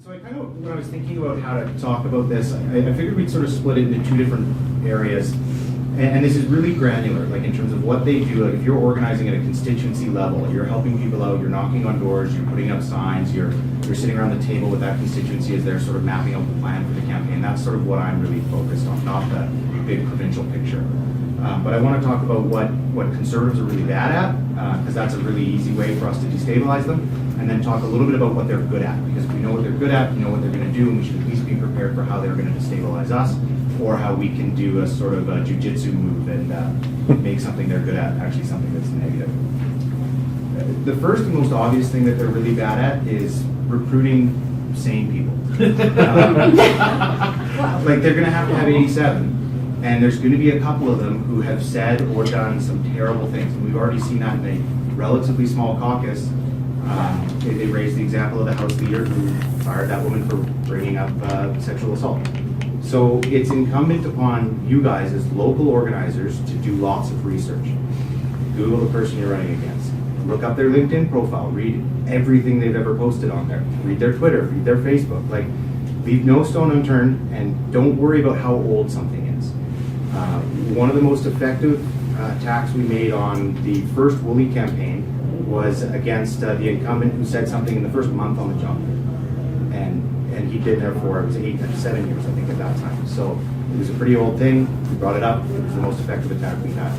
So I kind of, when I was thinking about how to talk about this, I figured we'd sort of split it into two different areas. And this is really granular, like in terms of what they do. Like if you're organizing at a constituency level, you're helping people out, you're knocking on doors, you're putting up signs, you're sitting around the table with that constituency as they're sort of mapping out the plan for the campaign. That's sort of what I'm really focused on, not the big provincial picture. But I want to talk about what Conservatives are really bad at, because that's a really easy way for us to destabilize them, and then talk a little bit about what they're good at, because if we know what they're good at, we know what they're going to do, and we should at least be prepared for how they're going to destabilize us, or how we can do a sort of a jiu-jitsu move and make something they're good at actually something that's negative. The first and most obvious thing that they're really bad at is recruiting sane people. Like they're going to have 87, and there's going to be a couple of them who have said or done some terrible things, and we've already seen that in a relatively small caucus. They raised the example of the House leader who fired that woman for bringing up sexual assault. So it's incumbent upon you guys as local organizers to do lots of research. Google the person you're running against. Look up their LinkedIn profile. Read everything they've ever posted on there. Read their Twitter. Read their Facebook. Like, leave no stone unturned, and don't worry about how old something is. One of the most effective attacks we made on the first Woolley campaign was against the incumbent who said something in the first month on the job. And he'd been there for, it was 7 years, I think, at that time. So it was a pretty old thing. We brought it up. It was the most effective attack we had.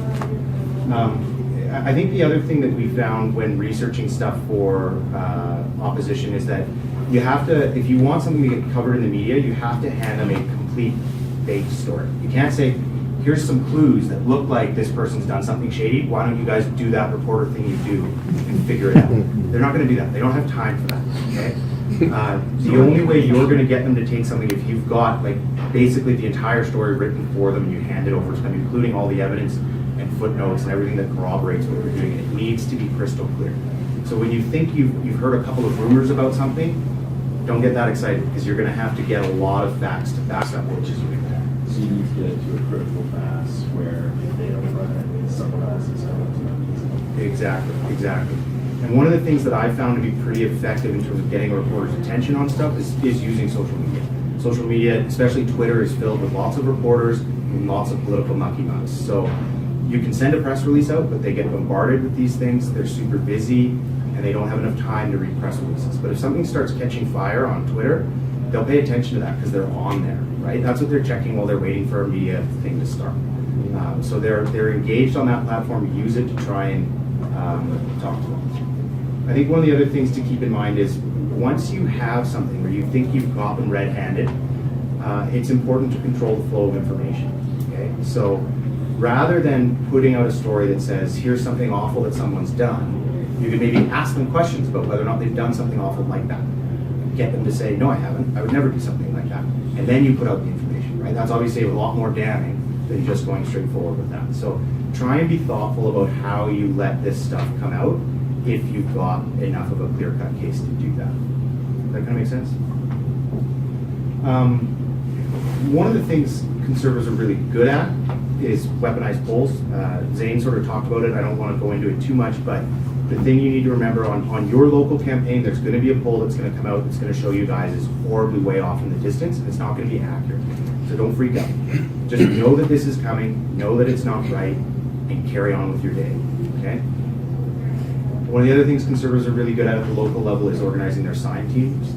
I think the other thing that we found when researching stuff for opposition is that you have to, if you want something to get covered in the media, you have to hand them a complete baked story. You can't say, here's some clues that look like this person's done something shady. Why don't you guys do that reporter thing you do and figure it out? They're not going to do that. They don't have time for that, okay? The only way you're going to get them to take something if you've got like basically the entire story written for them and you hand it over to them, including all the evidence and footnotes and everything that corroborates what we're doing. And it needs to be crystal clear. So when you think you've heard a couple of rumors about something, don't get that excited, because you're going to have to get a lot of facts to back up what you're doing. So you need to get it to a critical mass where if they don't run it, someone else is going to. Exactly. And one of the things that I found to be pretty effective in terms of getting a reporter's attention on stuff is using social media. Social media, especially Twitter, is filled with lots of reporters and lots of political mucky mucks. So you can send a press release out, but they get bombarded with these things. They're super busy, and they don't have enough time to read press releases. But if something starts catching fire on Twitter, they'll pay attention to that because they're on there, right? That's what they're checking while they're waiting for a media thing to start. So they're engaged on that platform. Use it to try and talk to them. I think one of the other things to keep in mind is once you have something where you think you've got them red-handed, it's important to control the flow of information. Okay, so rather than putting out a story that says here's something awful that someone's done, you can maybe ask them questions about whether or not they've done something awful like that. Get them to say, no, I haven't. I would never do something like that. And then you put out the information, right? That's obviously a lot more damning than just going straight forward with that. So try and be thoughtful about how you let this stuff come out if you've got enough of a clear-cut case to do that. Does that kind of make sense? One of the things Conservatives are really good at is weaponized polls. Zane sort of talked about it. I don't want to go into it too much, but the thing you need to remember on your local campaign, there's going to be a poll that's going to come out that's going to show you guys is horribly way off in the distance, and it's not going to be accurate. So don't freak out. Just know that this is coming, know that it's not right, and carry on with your day, okay? One of the other things Conservatives are really good at the local level is organizing their sign teams.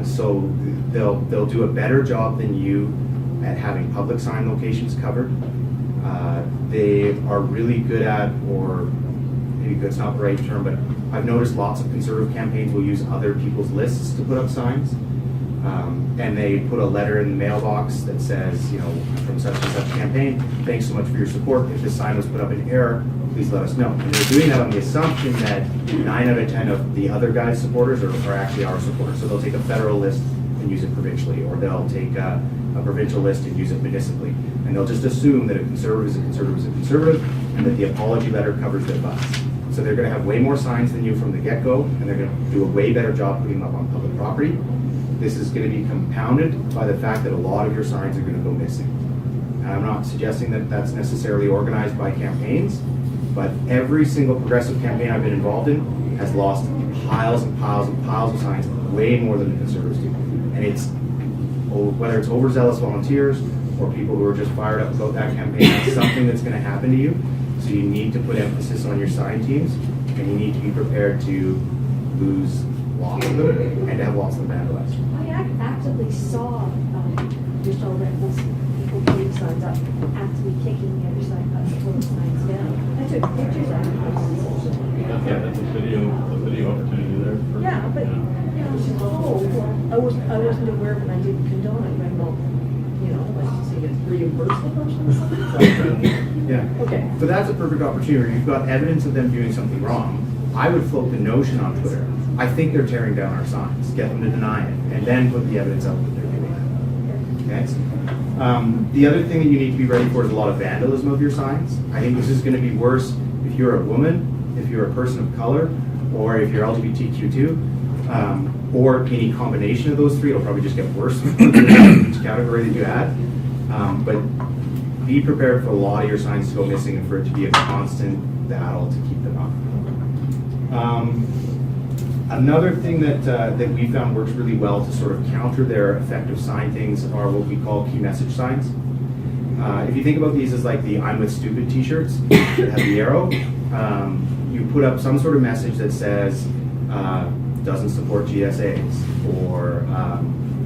So they'll do a better job than you at having public sign locations covered. They are really good at, or maybe good's not the right term, but I've noticed lots of Conservative campaigns will use other people's lists to put up signs. And they put a letter in the mailbox that says, you know, from such and such campaign, thanks so much for your support. If this sign was put up in error, please let us know. And they're doing that on the assumption that 9 out of 10 of the other guys' supporters are actually our supporters. So they'll take a federal list and use it provincially, or they'll take a provincial list and use it municipally. And they'll just assume that a conservative is a conservative is a conservative, and that the apology letter covers their butts. So they're going to have way more signs than you from the get-go, and they're going to do a way better job putting them up on public property. This is going to be compounded by the fact that a lot of your signs are going to go missing. And I'm not suggesting that that's necessarily organized by campaigns, but every single progressive campaign I've been involved in has lost piles and piles and piles of signs, way more than the Conservatives do. And it's, whether it's overzealous volunteers or people who are just fired up about that campaign, that's something that's going to happen to you. So you need to put emphasis on your sign teams, and you need to be prepared to lose lots of them and to have lots of them vandalized. I actively saw just all that people putting signs up, actively kicking the other side of the full signs down. I took pictures of it. Yeah, that's a video opportunity there. Yeah, but I wasn't aware when I didn't condone it. I know, let's see, it's reimbursed the person or something. Yeah. Okay. So that's a perfect opportunity. You've got evidence of them doing something wrong. I would float the notion on Twitter. I think they're tearing down our signs. Get them to deny it, and then put the evidence out that they're doing it. Okay. The other thing that you need to be ready for is a lot of vandalism of your signs. I think this is going to be worse if you're a woman, if you're a person of color, or if you're LGBTQ2, or any combination of those three. It'll probably just get worse each category that you add. But be prepared for a lot of your signs to go missing and for it to be a constant battle to keep them up. Another thing that we found works really well to sort of counter their effective sign things are what we call key message signs. If you think about these as like the "I'm with stupid" t-shirts that have the arrow, you put up some sort of message that says doesn't support GSAs, or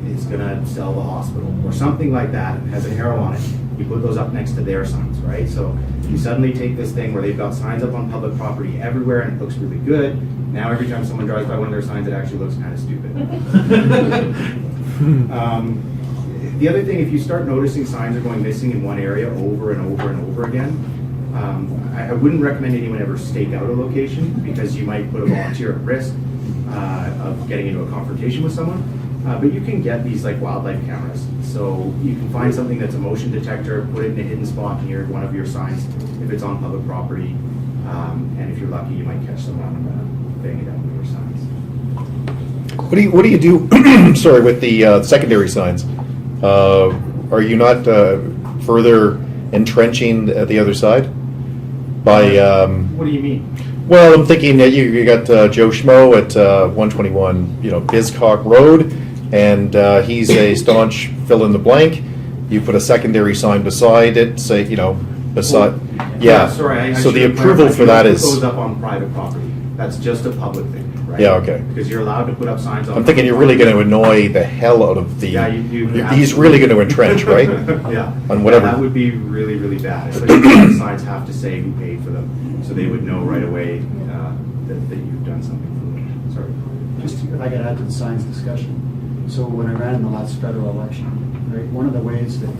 is gonna sell the hospital, or something like that, has an arrow on it. You put those up next to their signs, right? So you suddenly take this thing where they've got signs up on public property everywhere and it looks really good. Now every time someone drives by one of their signs, it actually looks kind of stupid. The other thing, if you start noticing signs are going missing in one area over and over and over again, I wouldn't recommend anyone ever stake out a location, because you might put a volunteer at risk of getting into a confrontation with someone. But you can get these like wildlife cameras. So you can find something that's a motion detector, put it in a hidden spot near one of your signs if it's on public property. And if you're lucky, you might catch someone banging down one of your signs. What do you do? Sorry, with the secondary signs? Are you not further entrenching the other side by? What do you mean? Well, I'm thinking that you got Joe Schmo at 121, Biscock Road, and he's a staunch fill in the blank. You put a secondary sign beside it, say, beside. Yeah. Sorry. I So the should approval clarify. for that You is. don't put those up on private property. That's just a public thing, right? Yeah. Okay. Because you're allowed to put up signs on. I'm thinking you're really going to annoy the hell out of the. Yeah, you He's really going to entrench, right? Yeah. On whatever. That would be really, really bad. Especially if the signs have to say who paid for them, so they would know right away that you've done something for them. Sorry. Just if I could add to the signs discussion. So when I ran in the last federal election, right, one of the ways that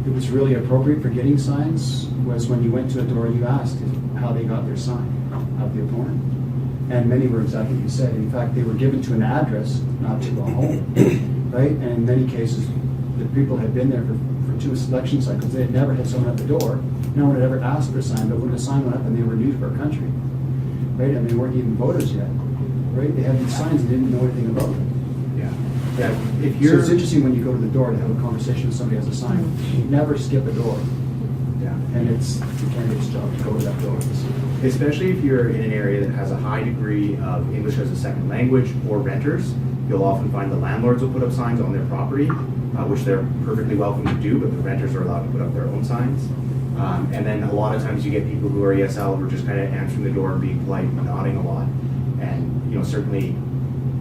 it was really appropriate for getting signs was when you went to a door, you asked how they got their sign of the opponent. And many were exactly what you said. In fact, they were given to an address, not to a home, right? And in many cases, the people had been there for 2 election cycles. They had never had someone at the door. No one had ever asked for a sign, but when the sign went up and they were new to our country, right? I mean, they weren't even voters yet, right? They had these signs and didn't know anything about them. Yeah. If So you're, it's interesting when you go to the door to have a conversation with somebody who has a sign. You never skip a door, yeah. and it's the candidate's job to go to that door. Especially if you're in an area that has a high degree of English as a second language or renters, you'll often find the landlords will put up signs on their property, which they're perfectly welcome to do, but the renters are allowed to put up their own signs. And then a lot of times you get people who are ESL who are just kind of answering the door and being polite and nodding a lot. And certainly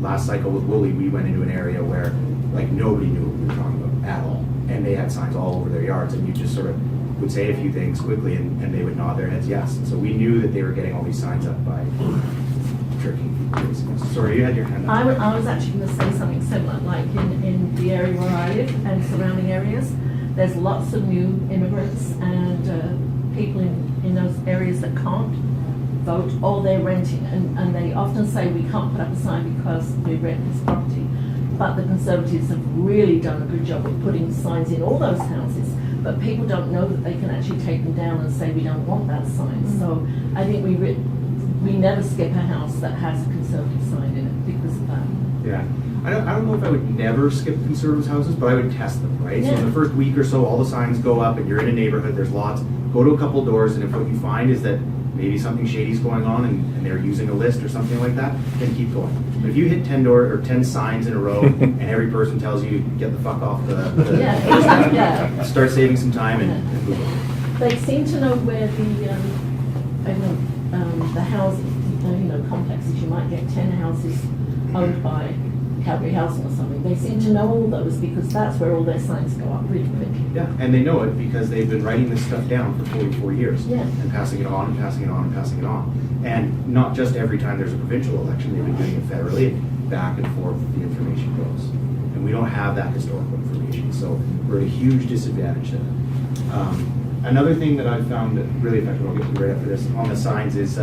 last cycle with Woolley, we went into an area where like nobody knew what we were talking about at all. And they had signs all over their yards, and you just sort of would say a few things quickly and they would nod their heads yes. And so we knew that they were getting all these signs up by tricking people, basically. Sorry, you had your hand up. I was actually going to say something similar, like in the area where I live and surrounding areas, there's lots of new immigrants and people in those areas that can't vote or they're renting, and they often say we can't put up a sign because we rent this property. But the Conservatives have really done a good job of putting signs in all those houses, but people don't know that they can actually take them down and say we don't want that sign. So I think we never skip a house that has a Conservative sign in it because of that. Yeah. I don't know if I would never skip Conservative houses, but I would test them, right? So Yeah. in the first week or so, all the signs go up and you're in a neighborhood, there's lots. Go to a couple doors, and if what you find is that maybe something shady's going on and they're using a list or something like that, then keep going. But if you hit 10 signs in a row and every person tells you, get the fuck off the Yeah, exactly, yeah. start saving some time and move on. They seem to know where the housing, complexes, you might get 10 houses owned by Calgary Housing or something. They seem to know all those because that's where all their signs go up really quick. Yeah, and they know it because they've been writing this stuff down for 44 years. Yeah. And passing it on and passing it on and passing it on. And not just every time there's a provincial election, they've been doing it federally, back and forth the information goes. And we don't have that historical information, so we're at a huge disadvantage there. Another thing that I've found that really effective, I'll get to right after this, on the signs is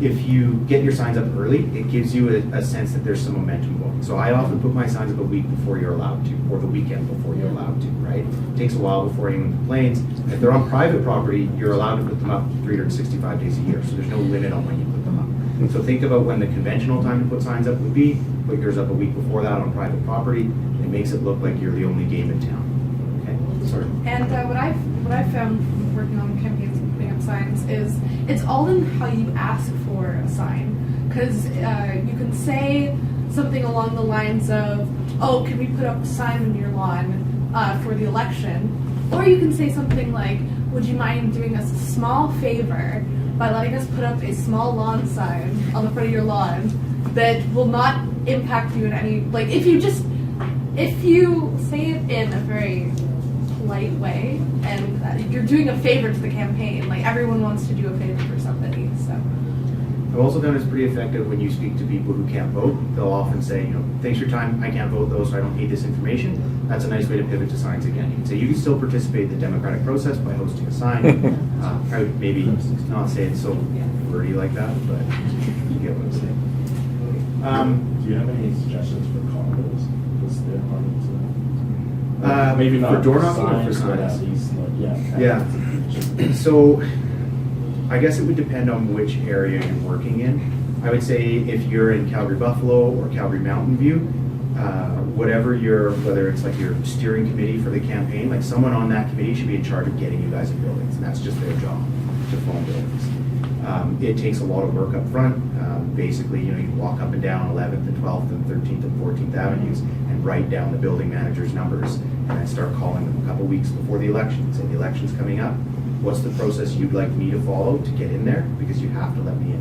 if you get your signs up early, it gives you a sense that there's some momentum going. So I often put my signs up a week before you're allowed to, or the weekend before you're allowed to, right? It takes a while before anyone complains. If they're on private property, you're allowed to put them up 365 days a year, so there's no limit on when you put them up. So think about when the conventional time to put signs up would be, put yours up a week before that on private property. It makes it look like you're the only game in town. Okay, sorry. And what I've found from working on campaigns and putting up signs is it's all in how you ask for a sign. Because you can say something along the lines of, "Oh, can we put up a sign on your lawn for the election?" Or you can say something like, "Would you mind doing us a small favor by letting us put up a small lawn sign on the front of your lawn that will not impact you in any like if you say it in a very polite way and you're doing a favor to the campaign, like everyone wants to do a favor for somebody, so." I've also found it's pretty effective when you speak to people who can't vote. They'll often say, thanks for your time, I can't vote though, so I don't need this information. That's a nice way to pivot to signs again. You can say, you can still participate in the democratic process by hosting a sign. I would maybe not say it so wordy like that, but you get what I'm saying. Do you have any suggestions for condos? Because they're hard to. Maybe for not door knocking or for signs, but signs? at least Yeah. So I guess it would depend on which area you're working in. I would say if you're in Calgary Buffalo or Calgary Mountain View, whether it's like your steering committee for the campaign, like someone on that committee should be in charge of getting you guys in buildings, and that's just their job, to phone buildings. It takes a lot of work up front. Basically, you walk up and down 11th and 12th and 13th and 14th Avenues and write down the building manager's numbers and then start calling them a couple weeks before the election. Say the election's coming up. What's the process you'd like me to follow to get in there? Because you have to let me in.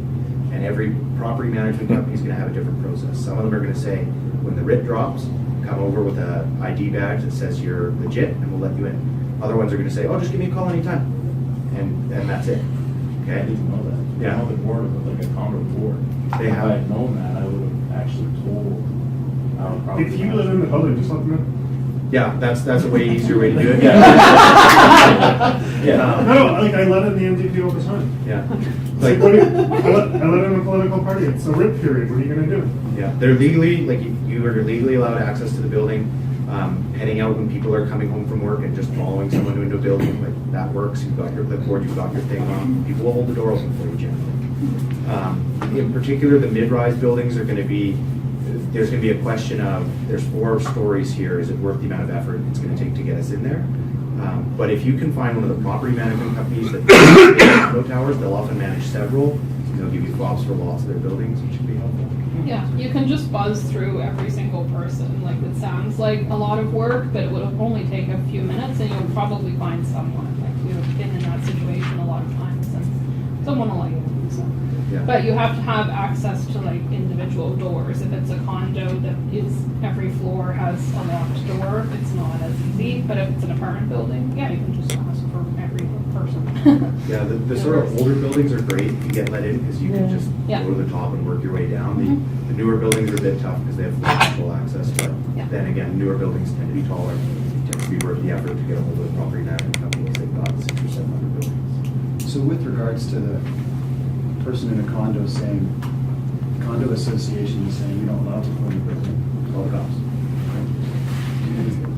And every property management company is going to have a different process. Some of them are going to say, when the writ drops, come over with an ID badge that says you're legit and we'll let you in. Other ones are going to say, oh, just give me a call anytime. And that's it. I Okay? didn't know that. Yeah. I know the board was like a condo board. They If have- I had known that, I would have actually told our property. If you live in the building, just let them know. Yeah, that's a way easier way to do it. Yeah. No, like I let in the MDP all the time. Yeah. Like, what do you, I let in a political party. It's a RIP period. What are you gonna do? Yeah, they're legally, like, you are legally allowed access to the building, heading out when people are coming home from work and just following someone into a building, like, that works. You've got your clipboard, you've got your thing on. People will hold the door open for you generally. In particular, the mid-rise buildings are gonna be, there's gonna be a question of, there's 4 stories here, is it worth the amount of effort it's gonna take to get us in there? But if you can find one of the property management companies that condo towers, they'll often manage several, so they'll give you fobs for lots of their buildings, which should be helpful. Yeah, you can just buzz through every single person. Like, it sounds like a lot of work, but it would only take a few minutes and you'll probably find someone. Like, we've been in that situation a lot of times and someone will like it. So. Yeah. But you have to have access to like individual doors. If it's a condo that is, every floor has a locked door, it's not as easy. But if it's an apartment building, yeah, you can just ask for every person. Yeah, the sort of older buildings are great if you get let in because you can just Yeah. go to the top and work your way down. The newer buildings are a bit tough because they have full control access, but Yeah. then again, newer buildings tend to be taller. It tends to be worth the effort to get a hold of the property management company if they've got 600 or 700 buildings. So with regards to the person in a condo saying, condo association is saying you don't allow people in the building, Call the cops.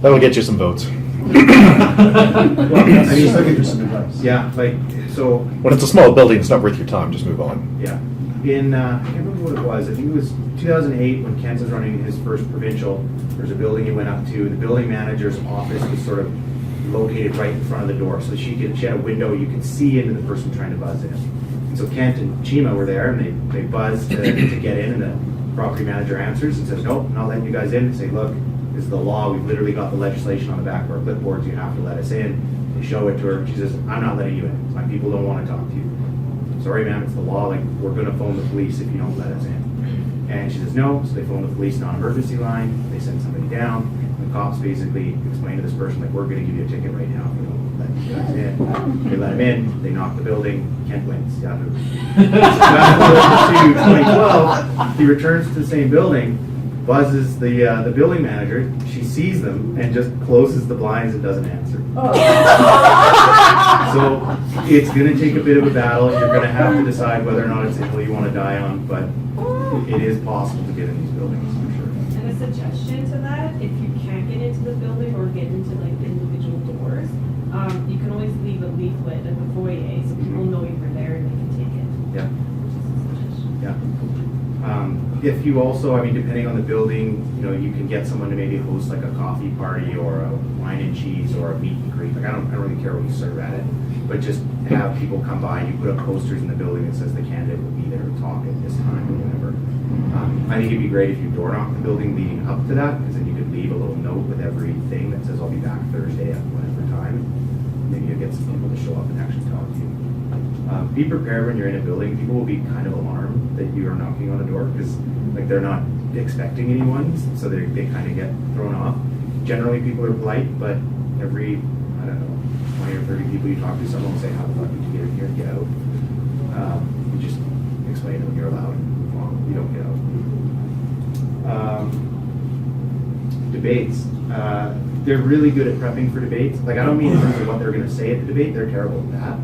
That'll get you some votes. well, I'm just looking for some advice. Yeah, like, so, When it's a small building, it's not worth your time, just move on. yeah. In, I can't remember what it was, I think it was 2008 when Kent was running his first provincial. There's a building he went up to, the building manager's office was sort of located right in front of the door. So she had a window, you could see into the person trying to buzz in. And so Kent and Chima were there, and they buzzed to get in, and the property manager answers and says, nope, not letting you guys in. They say, look, this is the law, we've literally got the legislation on the back of our clipboards, you have to let us in. They show it to her, and she says, I'm not letting you in, my people don't want to talk to you. Sorry ma'am, it's the law, like, we're gonna phone the police if you don't let us in. And she says, no, so they phone the police non-emergency line, they send somebody down, the cops basically explain to this person, like, we're gonna give you a ticket right now if you don't let you guys in. They let him in, they knock the building, Kent wins. Yahoo. Fast forward to 2012, he returns to the same building, buzzes the building manager, she sees them and just closes the blinds and doesn't answer. So it's gonna take a bit of a battle, you're gonna have to decide whether or not it's a hill you wanna die on, but it is possible to get in these buildings, for sure. And a suggestion to that, if you can't get into the building or get into like the individual doors, you can always leave a leaflet in the foyer so people know you're there and they can take it. Yeah. Just a suggestion. Yeah. If you also, I mean, depending on the building, you know, you can get someone to maybe host like a coffee party or a wine and cheese or a meet and greet. Like I don't really care what you serve at it, but just have people come by. You put up posters in the building that says the candidate will be there to talk at this time or whatever. I think it'd be great if you door knock the building leading up to that, because then you could leave a little note with everything that says I'll be back Thursday at whatever time. Maybe you'll get some people to show up and actually talk to you. Be prepared when you're in a building. People will be kind of alarmed that you are knocking on a door because like they're not expecting anyone, so they kind of get thrown off. Generally people are polite, but every, I don't know, 20 or 30 people you talk to, someone will say, how the fuck did you get in here and get out? You just explain it when you're allowed and move on. You don't get out. Debates. They're really good at prepping for debates. Like, I don't mean in terms of what they're going to say at the debate, they're terrible at that.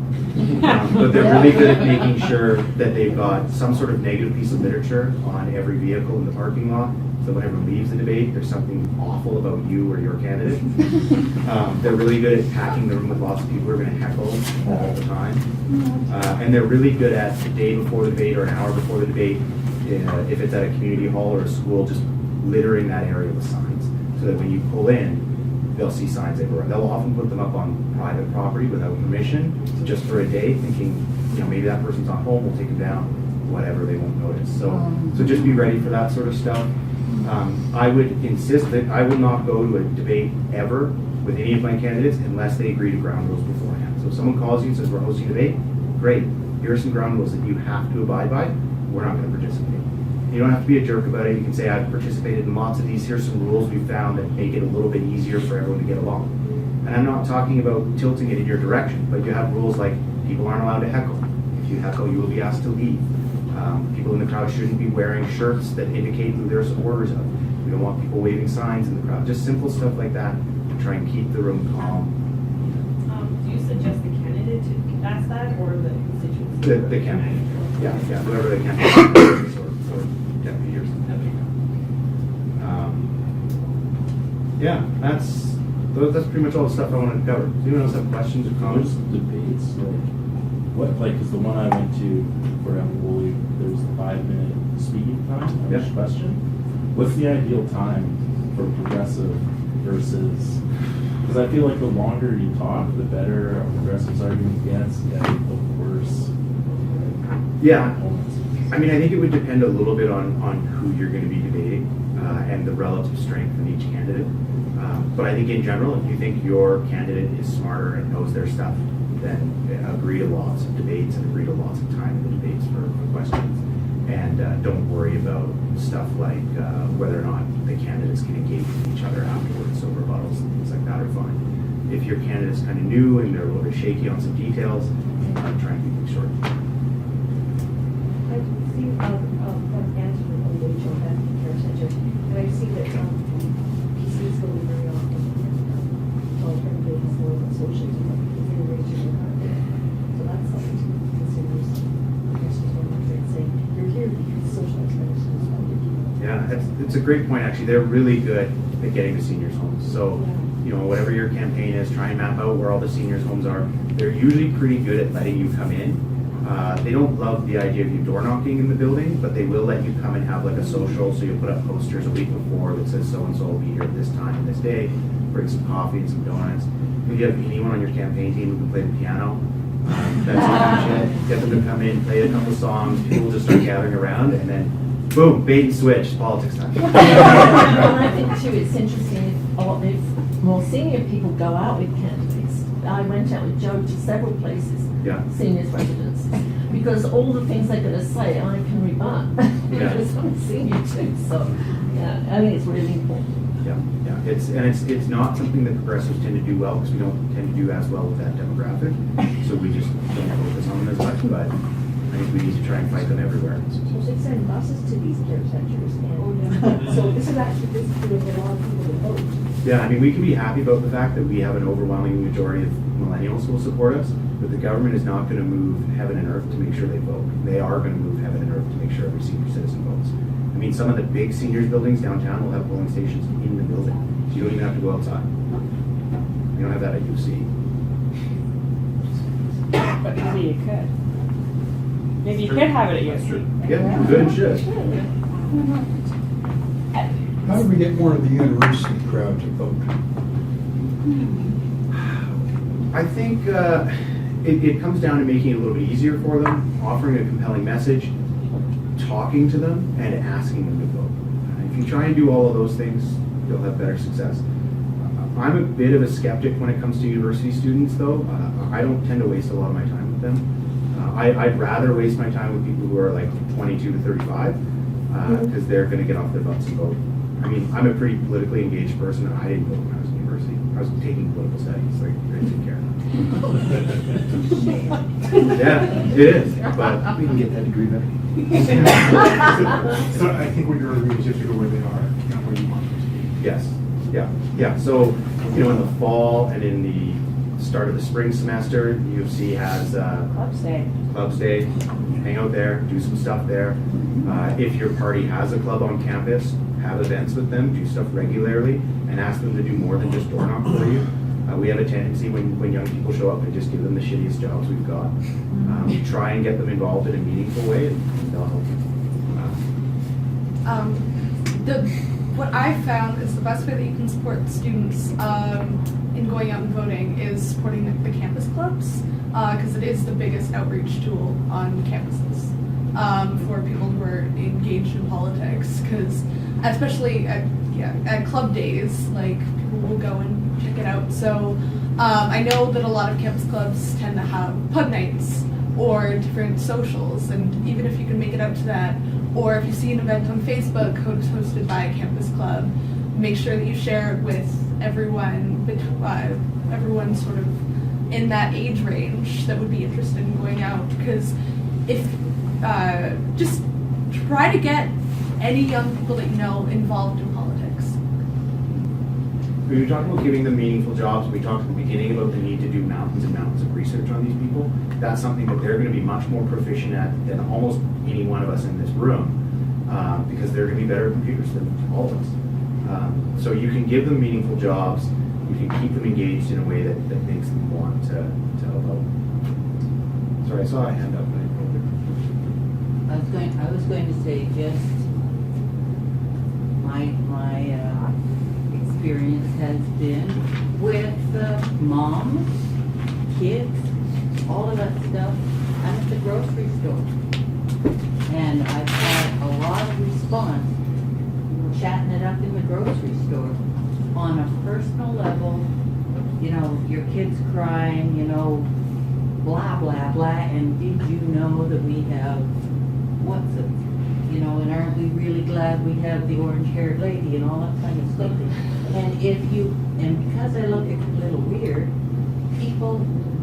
But they're really good at making sure that they've got some sort of negative piece of literature on every vehicle in the parking lot. So whenever leaves the debate, there's something awful about you or your candidate. They're really good at packing the room with lots of people who are going to heckle all the time. And they're really good at the day before the debate or an hour before the debate, if it's at a community hall or a school, just littering that area with signs. So that when you pull in, they'll see signs everywhere. They'll often put them up on private property without permission, just for a day, thinking, you know, maybe that person's not home, we'll take them down, whatever, they won't notice. So just be ready for that sort of stuff. I would insist that I will not go to a debate ever with any of my candidates unless they agree to ground rules beforehand. So if someone calls you and says, we're hosting a debate, great, here are some ground rules that you have to abide by, we're not going to participate. You don't have to be a jerk about it. You can say, I've participated in lots of these. Here's some rules we found that make it a little bit easier for everyone to get along. And I'm not talking about tilting it in your direction, but you have rules like people aren't allowed to heckle. If you heckle, you will be asked to leave. People in the crowd shouldn't be wearing shirts that indicate who they're supporters of. We don't want people waving signs in the crowd. Just simple stuff like that to try and keep the room calm. Do you suggest the candidate to ask that or the constituents? The candidate. Yeah, whoever the candidate is or deputy or something. Yeah, that's pretty much all the stuff I wanted to cover. Does anyone else have questions or comments? Debates, because the one I went to, for example, there's the 5-minute speaking time on each question. What's the ideal time for progressive versus? Because I feel like the longer you talk, the better a progressive's argument gets, and the worse. Yeah. I mean, I think it would depend a little bit on who you're going to be debating and the relative strength of each candidate. But I think in general, if you think your candidate is smarter and knows their stuff, then agree to lots of debates and agree to lots of time in the debates for questions. And don't worry about stuff like whether or not the candidates can engage with each other afterwards, so rebuttals and things like that are fine. If your candidate's kind of new and they're a little bit shaky on some details, try and keep things short. I see, answer the individual care center, and I see that PCs go in very often. Alternatively, it's more associated with integration and so that's something to consider. Saying you're here because social expectations are. Yeah, it's a great point, actually. They're really good at getting to seniors' homes. So, you know, whatever your campaign is, try and map out where all the seniors' homes are. They're usually pretty good at letting you come in. They don't love the idea of you door knocking in the building, but they will let you come and have like a social. So you'll put up posters a week before that says so-and-so will be here at this time, this day, bring some coffee and some donuts. If you have anyone on your campaign team who can play the piano, That's it. Get them to come in, play a couple songs, people will just start gathering around, and then boom, bait and switch, it's politics time. And I think too, it's interesting if more senior people go out with candidates. I went out with Joe to several places, Yeah. seniors residents, because all the things they're gonna say, I can rebut, because I'm a senior too, so, yeah, I think it's really important. Yeah, it's not something that progressives tend to do well, because we don't tend to do as well with that demographic, so we just don't focus on them as much, but I think we need to try and fight them everywhere. So they send buses to these care centers, and so this is actually going to get a lot of people to vote. Yeah, I mean, we can be happy about the fact that we have an overwhelming majority of millennials who will support us, but the government is not gonna move heaven and earth to make sure they vote. They are gonna move heaven and earth to make sure every senior citizen votes. I mean, some of the big seniors buildings downtown will have polling stations in the building, so you don't even have to go outside. You don't have that at UC. But maybe you could. Maybe you could have it at That's true. Yeah, you could and should. How do we get more of the university crowd to vote? I think it comes down to making it a little bit easier for them, offering a compelling message, talking to them, and asking them to vote. If you try and do all of those things, you'll have better success. I'm a bit of a skeptic when it comes to university students, though. I don't tend to waste a lot of my time with them. I'd rather waste my time with people who are like 22 to 35, because they're going to get off their butts and vote. I mean, I'm a pretty politically engaged person, and I didn't vote when I was in university. I was taking political studies, like, I didn't care. Yeah, it is, but We can get that degree better. So I think what you're arguing is you have to go where they are, not where you want them to be. yes, yeah. So, in the fall and in the start of the spring semester, U of C has Clubs Day. Clubs Day, hang out there, do some stuff there. If your party has a club on campus, have events with them, do stuff regularly, and ask them to do more than just door knock for you. We have a tendency when young people show up to just give them the shittiest jobs we've got. Try and get them involved in a meaningful way, and they'll help you. What I found is the best way that you can support students in going out and voting is supporting the campus clubs, because it is the biggest outreach tool on campuses for people who are engaged in politics. Because especially at club days, like, people will go and check it out. So I know that a lot of campus clubs tend to have pub nights or different socials, and even if you can make it up to that, or if you see an event on Facebook hosted by a campus club, make sure that you share it with everyone sort of in that age range that would be interested in going out. Because if just try to get any young people that you know involved in politics. When we talk about giving them meaningful jobs, we talked at the beginning about the need to do mountains and mountains of research on these people. That's something that they're going to be much more proficient at than almost any one of us in this room, because they're going to be better at computers than all of us. So you can give them meaningful jobs, you can keep them engaged in a way that makes them want to help out. Sorry, I saw a hand up. But I was going to say just my experience has been with moms, kids, all of that stuff. I'm at the grocery store, and I've had a lot of response chatting it up in the grocery store on a personal level. Your kid's crying, blah, blah, blah, and did you know that we have what's it? And aren't we really glad we have the orange-haired lady and all that kind of stuff? And because I look a little weird, people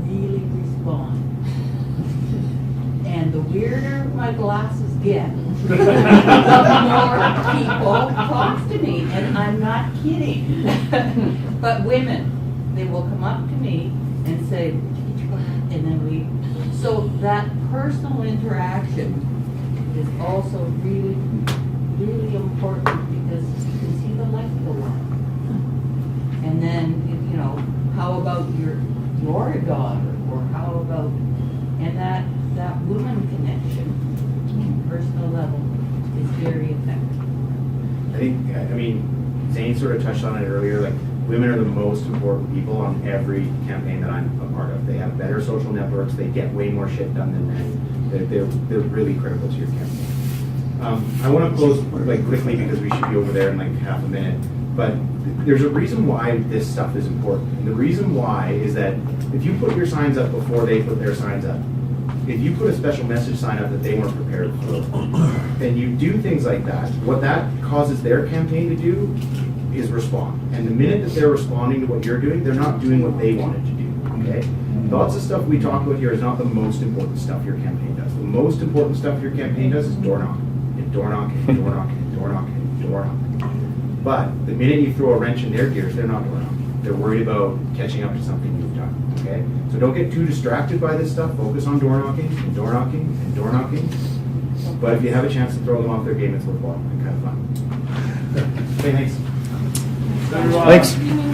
really respond. And the weirder my glasses get, the more people talk to me, and I'm not kidding. But women, they will come up to me and say, and then so that personal interaction is also really, really important, because you can see the light go on. And then, how about your daughter, or how about, and that woman connection, personal level, is very effective. I mean, Zane sort of touched on it earlier, like, women are the most important people on every campaign that I'm a part of. They have better social networks, they get way more shit done than men. They're really critical to your campaign. I want to close like quickly because we should be over there in like half a minute. But there's a reason why this stuff is important. And the reason why is that if you put your signs up before they put their signs up, if you put a special message sign up that they weren't prepared for, and you do things like that, what that causes their campaign to do is respond. And the minute that they're responding to what you're doing, they're not doing what they wanted to do, okay? Lots of stuff we talk about here is not the most important stuff your campaign does. The most important stuff your campaign does is door knocking, and door knocking, and door knocking, and door knocking, and door knocking. But the minute you throw a wrench in their gears, they're not door knocking. They're worried about catching up to something you've done, okay? So don't get too distracted by this stuff. Focus on door knocking, and door knocking, and door knocking. But if you have a chance to throw them off their game, it's worthwhile and kind of fun. Okay, thanks. Thanks.